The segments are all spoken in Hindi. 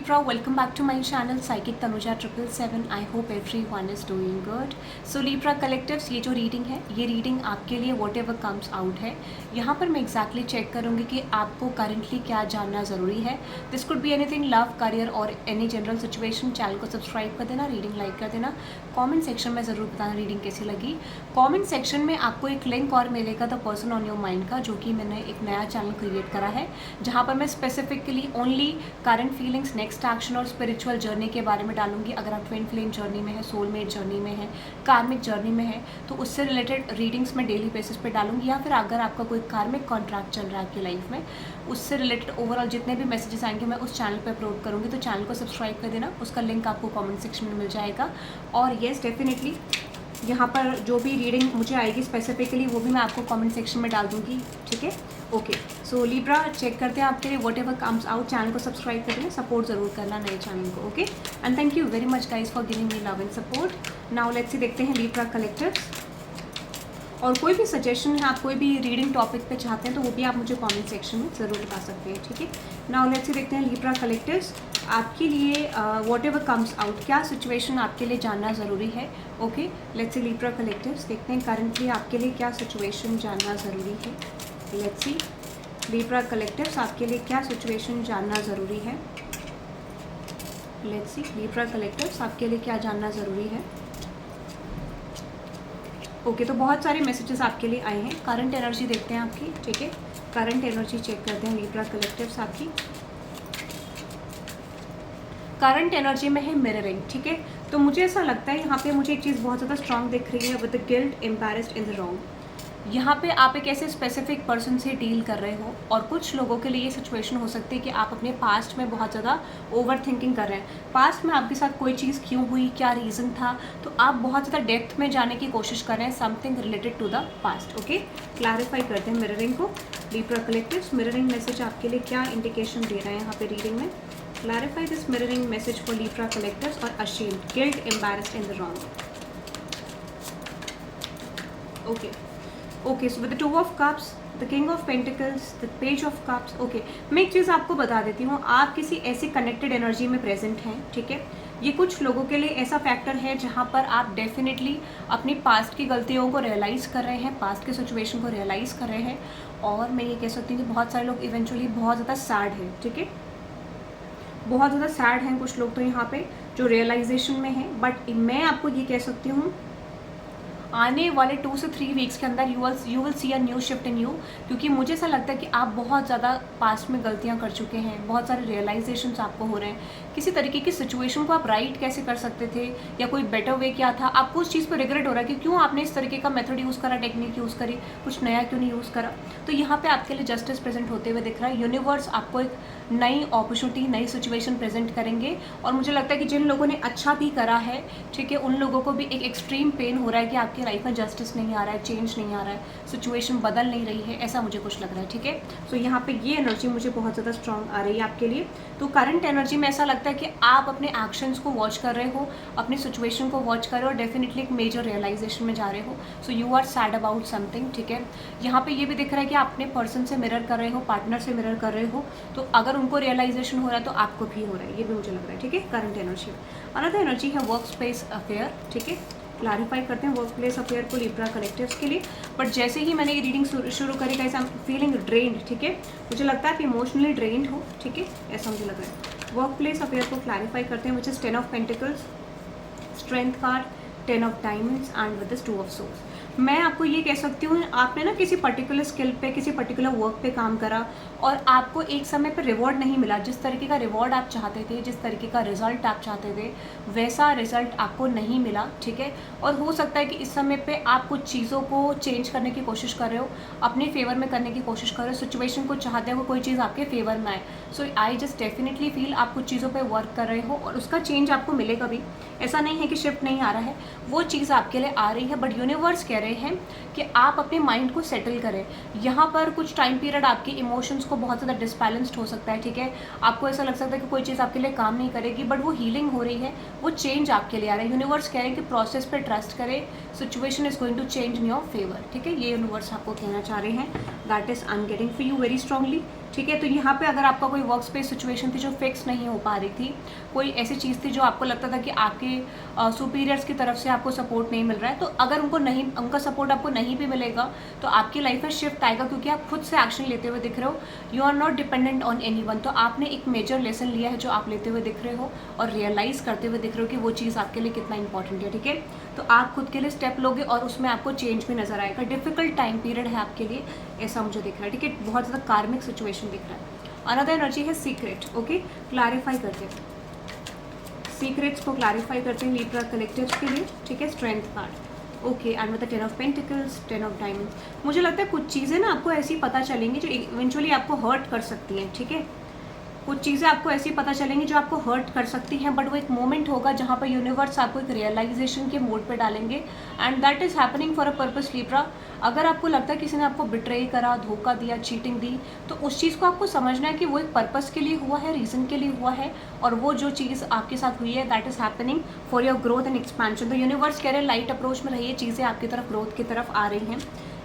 Libra, welcome back to my channel Psychic Tanuja 777. I hope everyone is doing good. So Libra collectives, ये जो रीडिंग है ये रीडिंग आपके लिए whatever comes out है, यहाँ पर मैं exactly चेक करूँगी कि आपको currently क्या जानना ज़रूरी है. This could be anything, love, career और any general situation. चैनल को सब्सक्राइब कर देना, रीडिंग लाइक कर देना, कमेंट सेक्शन में ज़रूर बताना रीडिंग कैसी लगी. कमेंट सेक्शन में आपको एक लिंक और मिलेगा the person on your mind का, जो कि मैंने एक नया चैनल क्रिएट करा है जहाँ पर मैं specifically only current feelings, next action और स्पिरिचुअल जर्नी के बारे में डालूंगी. अगर आप ट्विन फ्लेम जर्नी में है, सोलमेट जर्नी में है, कार्मिक जर्नी में है, तो उससे रिलेटेड रीडिंग्स मैं डेली बेसिस पे डालूंगी. या फिर अगर आपका कोई कार्मिक कॉन्ट्रैक्ट चल रहा है आपकी लाइफ में, उससे रिलेटेड ओवरऑल जितने भी मैसेजेस आएंगे मैं उस चैनल पे अपलोड करूँगी. तो चैनल को सब्सक्राइब कर देना, उसका लिंक आपको कॉमेंट सेक्शन में मिल जाएगा. और येस डेफिनेटली यहाँ पर जो भी रीडिंग मुझे आएगी स्पेसिफिकली वो भी मैं आपको कमेंट सेक्शन में डाल दूँगी. ठीक है, ओके. सो लिब्रा चेक करते हैं आपके लिए whatever comes out. Channel को सब्सक्राइब कर देना, सपोर्ट ज़रूर करना नए चैनल को. Okay, and thank you very much guys for giving me love and support. Now let's see, देखते हैं लिब्रा कलेक्टर्स. और कोई भी सजेशन है, आप कोई भी रीडिंग टॉपिक पे चाहते हैं तो वो भी आप मुझे कमेंट सेक्शन में ज़रूर बता सकते हैं. ठीक है, नाउ लेट्स सी, देखते हैं लिब्रा कलेक्टर्स आपके लिए वॉट एवर कम्स आउट, क्या सिचुएशन आपके लिए जानना ज़रूरी है. Okay, let's see Libra collectors, देखते हैं करंटली आपके लिए क्या सिचुएशन जानना ज़रूरी है. लेट्स सी लिब्रा कलेक्टर्स आपके लिए क्या सिचुएशन जानना ज़रूरी है. लेट्स सी लिब्रा कलेक्टर्स आपके लिए क्या जानना ज़रूरी है. ओके, तो बहुत सारे मैसेजेस आपके लिए आए हैं. करंट एनर्जी देखते हैं आपकी. ठीक है, करंट एनर्जी चेक करते हैं लिब्रा कलेक्टिव्स आपकी. करंट एनर्जी में है मिररिंग. ठीक है, तो मुझे ऐसा लगता है यहाँ पे मुझे एक चीज़ बहुत ज़्यादा स्ट्रांग दिख रही है, with the guilt, embarrassed, in the wrong. यहाँ पे आप एक ऐसे स्पेसिफिक पर्सन से डील कर रहे हो, और कुछ लोगों के लिए ये सिचुएशन हो सकती है कि आप अपने पास्ट में बहुत ज़्यादा ओवर थिंकिंग कर रहे हैं. पास्ट में आपके साथ कोई चीज़ क्यों हुई, क्या रीज़न था, तो आप बहुत ज़्यादा डेप्थ में जाने की कोशिश कर रहे हैं, something related to the past. Okay, clarify करते हैं मिररिंग को. लिब्रा कलेक्टिव्स मिररिंग मैसेज आपके लिए क्या इंडिकेशन दे रहे हैं यहाँ पे रीडिंग में. Clarify this mirroring message for Libra collectives. और ashamed, guilt, embarrassed, in the wrong. Okay, so with the 2 of cups, the king of pentacles, the page of cups. Okay, मैं एक चीज़ आपको बता देती हूँ, आप किसी ऐसी कनेक्टेड एनर्जी में प्रेजेंट हैं. ठीक है, ये कुछ लोगों के लिए ऐसा फैक्टर है जहाँ पर आप डेफिनेटली अपनी पास्ट की गलतियों को रियलाइज़ कर रहे हैं, पास्ट के सिचुएशन को रियलाइज़ कर रहे हैं. और मैं ये कह सकती हूँ कि बहुत सारे लोग इवेंचुअली बहुत ज़्यादा सैड हैं. ठीक है, बहुत ज़्यादा सैड हैं कुछ लोग तो यहाँ पे जो रियलाइजेशन में हैं. बट मैं आपको ये कह सकती हूँ आने वाले 2 से 3 वीक्स के अंदर you will see a new shift in you. क्योंकि मुझे ऐसा लगता है कि आप बहुत ज़्यादा पास्ट में गलतियां कर चुके हैं, बहुत सारे रियलाइजेशंस आपको हो रहे हैं. किसी तरीके की सिचुएशन को आप राइट कैसे कर सकते थे, या कोई बेटर वे क्या था, आपको उस चीज़ पर रिग्रेट हो रहा है कि क्यों आपने इस तरीके का मेथड यूज़ करा, टेक्निक यूज़ करी, कुछ नया क्यों नहीं यूज़ करा. तो यहाँ पर आपके लिए जस्टिस प्रेजेंट होते हुए दिख रहा है. यूनिवर्स आपको एक नई अपॉर्चुनिटी, नई सिचुएशन प्रेजेंट करेंगे. और मुझे लगता है कि जिन लोगों ने अच्छा भी करा है, ठीक है, उन लोगों को भी एक एक्सट्रीम पेन हो रहा है कि आपकी लाइफ में जस्टिस नहीं आ रहा है, चेंज नहीं आ रहा है, सिचुएशन बदल नहीं रही है, ऐसा मुझे कुछ लग रहा है. ठीक है, सो यहाँ पे ये एनर्जी मुझे बहुत ज़्यादा स्ट्रांग आ रही है आपके लिए. तो करंट एनर्जी में ऐसा लगता है कि आप अपने एक्शंस को वॉच कर रहे हो, अपनी सिचुएशन को वॉच कर रहे हो, और डेफिनेटली एक मेजर रियलाइजेशन में जा रहे हो. So you are sad about something. ठीक है, यहाँ पे ये भी दिख रहा है कि आप अपने पर्सन से मिरर कर रहे हो, पार्टनर से मिरर कर रहे हो. तो अगर उनको रियलाइजेशन हो रहा है तो आपको भी हो रहा है, ये भी मुझे लग रहा है. ठीक है, करंट एनर्जी. अनदर एनर्जी है वर्क स्पेस अफेयर. ठीक है, क्लैरिफाई करते हैं वर्क प्लेस अफेयर को लिब्रा कलेक्टिव्स के लिए. बट जैसे ही मैंने ये रीडिंग शुरू करी guys, I am feeling drained. ठीक है, मुझे लगता है आप इमोशनली ड्रेन्ड हो. ठीक है, ऐसा मुझे लग रहा है. वर्क प्लेस अफेयर को क्लैरिफाई करते हैं, which is 10 of pentacles, strength card, 10 of diamonds, and with this 2 of source. मैं आपको ये कह सकती हूँ, आपने ना किसी पर्टिकुलर स्किल पे, किसी पर्टिकुलर वर्क पे काम करा, और आपको एक समय पे रिवॉर्ड नहीं मिला. जिस तरीके का रिवॉर्ड आप चाहते थे, जिस तरीके का रिजल्ट आप चाहते थे, वैसा रिजल्ट आपको नहीं मिला. ठीक है, और हो सकता है कि इस समय पे आप कुछ चीज़ों को चेंज करने की कोशिश कर रहे हो, अपने फेवर में करने की कोशिश कर रहे हो, सिचुएशन को चाहते हो कोई चीज़ आपके फेवर में आए. सो आई जस्ट डेफिनेटली फील आप कुछ चीज़ों पर वर्क कर रहे हो, और उसका चेंज आपको मिलेगा भी. ऐसा नहीं है कि शिफ्ट नहीं आ रहा है, वो चीज़ आपके लिए आ रही है. बट यूनिवर्स कह रहे हैं कि आप अपने माइंड को सेटल करें. यहाँ पर कुछ टाइम पीरियड आपके इमोशंस को बहुत ज़्यादा डिसबैलेंस्ड हो सकता है. ठीक है, आपको ऐसा लग सकता है कि कोई चीज़ आपके लिए काम नहीं करेगी, बट वो हीलिंग हो रही है, वो चेंज आपके लिए आ रहा है. यूनिवर्स कह रहे हैं कि प्रोसेस पे ट्रस्ट करें, situation is going to change in your favour. ठीक है, ये यूनिवर्स आपको कहना चाह रहे हैं. That is I am getting for you very strongly. ठीक है, तो यहाँ पे अगर आपका कोई वर्क स्पेस सिचुएशन थी जो फिक्स नहीं हो पा रही थी, कोई ऐसी चीज़ थी जो आपको लगता था कि आपके सुपीरियर्स की तरफ से आपको सपोर्ट नहीं मिल रहा है, तो अगर उनका सपोर्ट आपको नहीं भी मिलेगा तो आपकी लाइफ में शिफ्ट आएगा, क्योंकि आप खुद से एक्शन लेते हुए दिख रहे हो। You are not dependent on anyone. तो आपने एक मेजर लेसन लिया है जो आप लेते हुए दिख रहे हो और रियलाइज़ करते हुए दिख रहे हो कि वो चीज़ आपके लिए कितना इंपॉर्टेंट है। ठीक है, तो आप खुद के लिए स्टेप लोगे और उसमें आपको चेंज भी नजर आएगा। डिफिकल्ट टाइम पीरियड है आपके लिए, ऐसा मुझे दिख रहा है। ठीक है, बहुत ज़्यादा कार्मिक सिचुएशन दिख रहा है। अनदर एनर्जी है सीक्रेट। ओके, क्लैरिफाई करते हैं, सीक्रेट्स को क्लैरिफाई करते हैं लिब्रा कलेक्टिव्स के लिए। ठीक है, strength card. Okay, and with the 10 of pentacles, 10 of diamond. मुझे लगता है कुछ चीज़ें ना आपको ऐसी पता चलेंगी जो इवेंचुअली आपको हर्ट कर सकती हैं। ठीक है, कुछ चीज़ें आपको ऐसी पता चलेंगी जो आपको हर्ट कर सकती हैं, बट वो एक मोमेंट होगा जहाँ पर यूनिवर्स आपको एक रियलाइजेशन के मोड पे डालेंगे, and that is happening for a purpose Libra. अगर आपको लगता है किसी ने आपको बिट्रे करा, धोखा दिया, चीटिंग दी, तो उस चीज़ को आपको समझना है कि वो एक पर्पस के लिए हुआ है, रीज़न के लिए हुआ है, और वो जो चीज़ आपके साथ हुई है that is happening for your growth and expansion. तो यूनिवर्स कह रहे हैं लाइट अप्रोच में रहिए, चीज़ें आपकी तरफ ग्रोथ की तरफ आ रही हैं।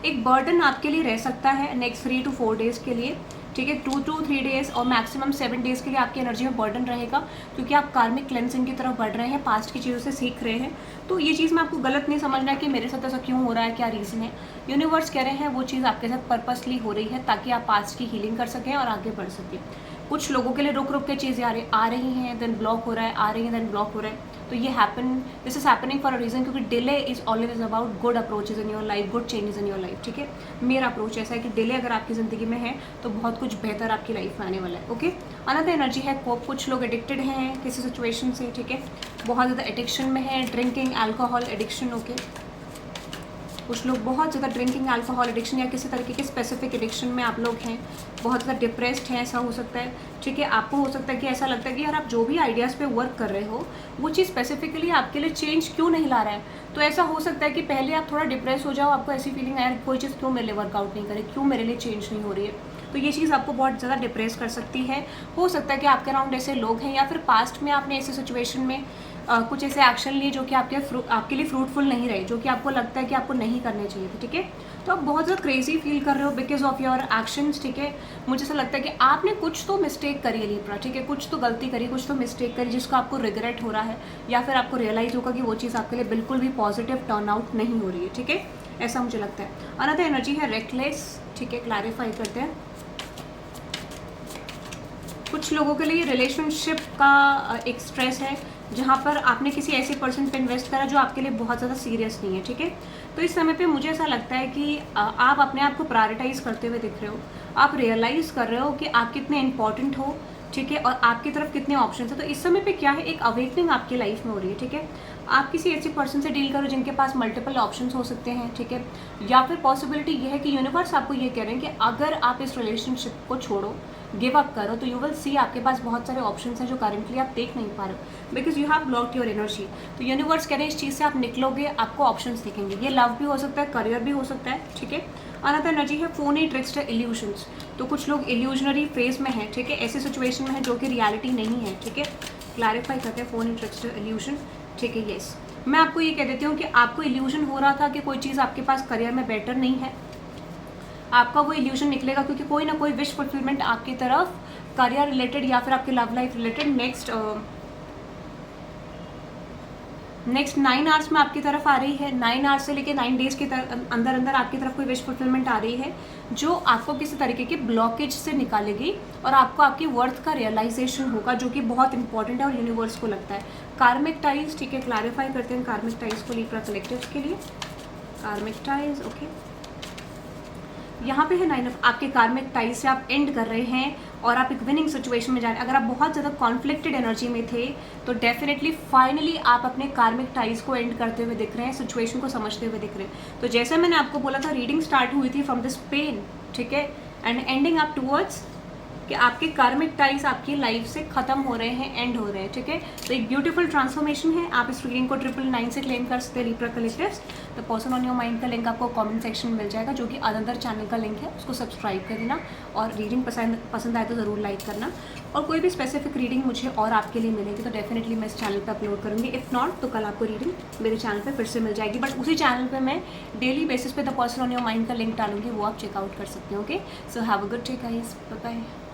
एक बर्डन आपके लिए रह सकता है नेक्स्ट 3 to 4 डेज़ के लिए। ठीक है, 2 to 3 डेज़ और मैक्सिमम 7 डेज़ के लिए आपकी एनर्जी में बर्डन रहेगा, क्योंकि आप कार्मिक क्लेंसिंग की तरफ बढ़ रहे हैं, पास्ट की चीज़ों से सीख रहे हैं। तो ये चीज़ में आपको गलत नहीं समझना है कि मेरे साथ ऐसा क्यों हो रहा है, क्या रीज़न है। यूनिवर्स कह रहे हैं वो चीज़ आपके साथ पर्पसली हो रही है ताकि आप पास्ट की हीलिंग कर सकें और आगे बढ़ सकें। कुछ लोगों के लिए रुक रुक के चीज़ें आ रही हैं, देन ब्लॉक हो रहा है, आ रही हैं, देन ब्लॉक हो रहा है। तो ये this is happening for a reason, क्योंकि delay is always about good approaches in your life, good changes in your life. ठीक है, मेरा अप्रोच ऐसा है कि डिले अगर आपकी ज़िंदगी में है तो बहुत कुछ बेहतर आपकी लाइफ में आने वाला है। ओके, अनदर एनर्जी है कोप। कुछ लोग एडिक्टेड हैं किसी सिचुएशन से। ठीक है, बहुत ज़्यादा एडिक्शन में है, ड्रिंकिंग, अल्कोहल एडिक्शन। ओके, कुछ लोग बहुत ज़्यादा ड्रिंकिंग, अल्कोहल एडिक्शन या किसी तरीके के स्पेसिफिक एडिक्शन में आप लोग हैं, बहुत ज़्यादा डिप्रेस्ड हैं, ऐसा हो सकता है। ठीक है, आपको हो सकता है कि ऐसा लगता है कि यार आप जो भी आइडियाज़ पे वर्क कर रहे हो वो चीज़ स्पेसिफिकली आपके लिए चेंज क्यों नहीं ला रहा है। तो ऐसा हो सकता है कि पहले आप थोड़ा डिप्रेस हो जाओ, आपको ऐसी फीलिंग आया कोई चीज़ क्यों मेरे लिए वर्कआउट नहीं करे, क्यों मेरे लिए चेंज नहीं हो रही है। तो ये चीज़ आपको बहुत ज़्यादा डिप्रेस कर सकती है। हो सकता है कि आपके अराउंड ऐसे लोग हैं, या फिर पास्ट में आपने ऐसी सिचुएशन में कुछ ऐसे एक्शन लिए जो कि आपके लिए फ्रूटफुल नहीं रहे, जो कि आपको लगता है कि आपको नहीं करने चाहिए थे। ठीक है, तो आप बहुत ज़्यादा क्रेजी फील कर रहे हो बिकॉज ऑफ योर एक्शंस। ठीक है, मुझे ऐसा लगता है कि आपने कुछ तो मिस्टेक करी है लिब्रा। ठीक है, कुछ तो गलती करी, कुछ तो मिस्टेक करी जिसको आपको रिग्रेट हो रहा है, या फिर आपको रियलाइज़ होगा कि वो चीज़ आपके लिए बिल्कुल भी पॉजिटिव टर्न आउट नहीं हो रही है। ठीक है, ऐसा मुझे लगता है। अनदर एनर्जी है रेकलेस। ठीक है, क्लैरिफाई करते हैं। कुछ लोगों के लिए रिलेशनशिप का एक स्ट्रेस है, जहाँ पर आपने किसी ऐसे पर्सन पे इन्वेस्ट करा जो आपके लिए बहुत ज़्यादा सीरियस नहीं है। ठीक है, तो इस समय पे मुझे ऐसा लगता है कि आप अपने आप को प्रायोरिटाइज करते हुए दिख रहे हो, आप रियलाइज़ कर रहे हो कि आप कितने इंपॉर्टेंट हो। ठीक है, और आपकी तरफ कितने ऑप्शन है। तो इस समय पे क्या है, एक अवेकनिंग आपकी लाइफ में हो रही है। ठीक है, आप किसी ऐसे पर्सन से डील करो जिनके पास मल्टीपल ऑप्शंस हो सकते हैं। ठीक है, या फिर पॉसिबिलिटी ये है कि यूनिवर्स आपको ये कह रहे हैं कि अगर आप इस रिलेशनशिप को छोड़ो, गिव अप करो, तो यू विल सी आपके पास बहुत सारे ऑप्शंस हैं जो करंटली आप देख नहीं पा रहे हो, because you have blocked your energy. तो यूनिवर्स कह रहे हैं इस चीज़ से आप निकलोगे, आपको ऑप्शंस दिखेंगे। ये लव भी हो सकता है, करियर भी हो सकता है। ठीक है, अनदर एनर्जी है फोनी, ट्रिक्स्टर, इल्यूशंस। तो कुछ लोग इल्यूजनरी फेज में हैं। ठीक है, ऐसी सिचुएशन में है जो कि रियलिटी नहीं है। ठीक है, क्लैरिफाई करते हैं फोनी, ट्रिक्स्टर, इल्यूजन। ठीक है, येस, मैं आपको ये कह देती हूँ कि आपको इल्यूजन हो रहा था कि कोई चीज़ आपके पास करियर में बेटर नहीं है, आपका वो इल्यूजन निकलेगा, क्योंकि कोई ना कोई विश फुलफिलमेंट आपकी तरफ करियर रिलेटेड या फिर आपके love life related next 9 hours में आपकी तरफ आ रही है। 9 आवर्स से लेके 9 डेज के अंदर अंदर आपकी तरफ कोई विश फुलफिलमेंट आ रही है जो आपको किसी तरीके के ब्लॉकेज से निकालेगी और आपको आपकी वर्थ का रियलाइजेशन होगा, जो कि बहुत इंपॉर्टेंट है और यूनिवर्स को लगता है। कार्मिक टाइज। ठीक है, क्लैरिफाई करते हैं कार्मिक टाइज को लिब्रा कलेक्टिव के लिए। कार्मिक टाइज, ओके, यहाँ पे है 9 ऑफ, आपके कार्मिक टाइज से आप एंड कर रहे हैं और आप एक विनिंग सिचुएशन में जा रहे हैं। अगर आप बहुत ज़्यादा कॉन्फ्लिक्टेड एनर्जी में थे तो डेफिनेटली फाइनली आप अपने कार्मिक टाइज को एंड करते हुए दिख रहे हैं, सिचुएशन को समझते हुए दिख रहे हैं। तो जैसे मैंने आपको बोला था, रीडिंग स्टार्ट हुई थी फ्रॉम दिस पेन। ठीक है, एंड एंडिंग अप टूवर्ड्स कि आपके कार्मिक टाइज आपकी लाइफ से खत्म हो रहे हैं, एंड हो रहे हैं। ठीक है, तो एक ब्यूटीफुल ट्रांसफॉर्मेशन है। आप इस रीडिंग को 999 से क्लेम कर सकते हैं Libra collectives. The person on your mind का लिंक आपको कमेंट सेक्शन में मिल जाएगा, जो कि अनदर चैनल का लिंक है, उसको सब्सक्राइब कर देना और रीडिंग पसंद आए तो ज़रूर लाइक करना। और कोई भी स्पेसिफिक रीडिंग मुझे और आपके लिए मिलेगी तो डेफिनेटली मैं इस चैनल पर अपलोड करूँगी। इफ़ नॉट तो कल आपको रीडिंग मेरे चैनल पर फिर से मिल जाएगी, बट उसी चैनल पर मैं डेली बेसिस पे the person on your mind का लिंक डालूंगी, वो आप चेकआउट कर सकते हो। Okay, so have a good day guys, bye bye.